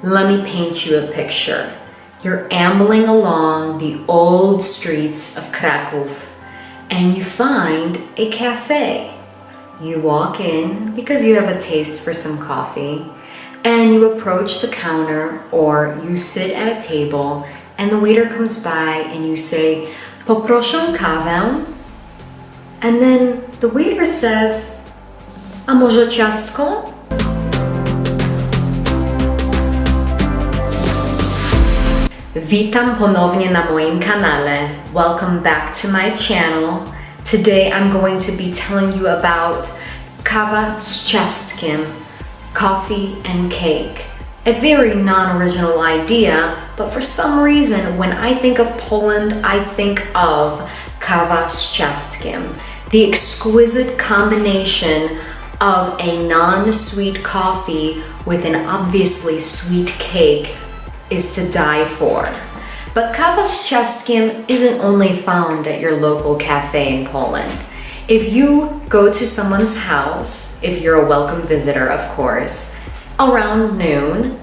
Let me paint you a picture. You're ambling along the old streets of Kraków and you find a cafe. You walk in because you have a taste for some coffee and you approach the counter or you sit at a table and the waiter comes by and you say, "Poproszę kawę." And then the waiter says, "A może ciastko?" Witam ponownie na moim kanale. Welcome back to my channel. Today I'm going to be telling you about KAWA Z CIASTKIEM, coffee and cake. A very non-original idea, but for some reason when I think of Poland, I think of KAWA Z CIASTKIEM, the exquisite combination of a non-sweet coffee with an obviously sweet cake is to die for. But KAWA Z CIASTKIEM isn't only found at your local cafe in Poland. If you go to someone's house, if you're a welcome visitor of course, around noon,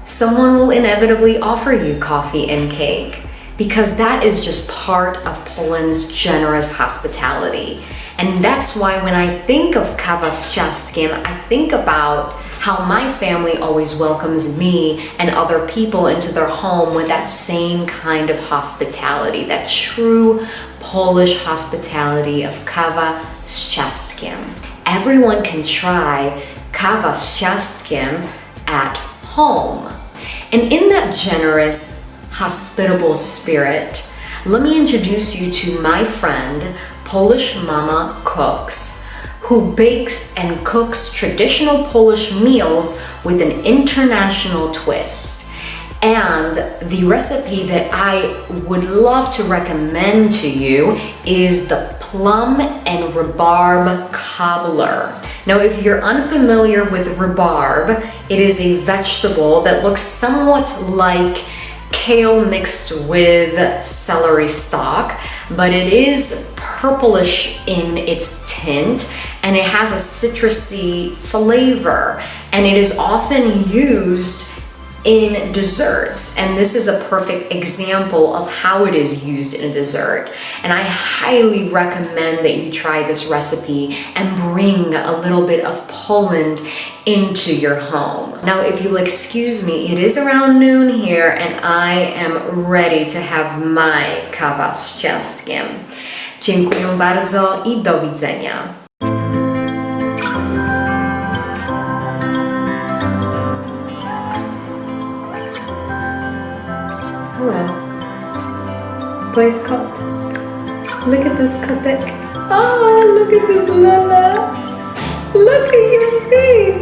someone will inevitably offer you coffee and cake because that is just part of Poland's generous hospitality. And that's why when I think of KAWA Z CIASTKIEM, I think about how my family always welcomes me and other people into their home with that same kind of hospitality, that true Polish hospitality of KAWA Z CIASTKIEM. Everyone can try KAWA Z CIASTKIEM at home. And in that generous, hospitable spirit, let me introduce you to my friend, Polish Mama Cooks, who bakes and cooks traditional Polish meals with an international twist. And the recipe that I would love to recommend to you is the Plum and Rhubarb Cobbler. Now, if you're unfamiliar with rhubarb, it is a vegetable that looks somewhat like kale mixed with celery stalk, but it is purplish in its tint and it has a citrusy flavor and it is often used in desserts, and this is a perfect example of how it is used in a dessert. And I highly recommend that you try this recipe and bring a little bit of Poland into your home. Now, if you'll excuse me, it is around noon here and I am ready to have my KAWA Z CIASTKIEM. Dziękuję bardzo i do widzenia. Hello. To jest kot. Look at this kotek. Oh, look at this Lala. Look at your face.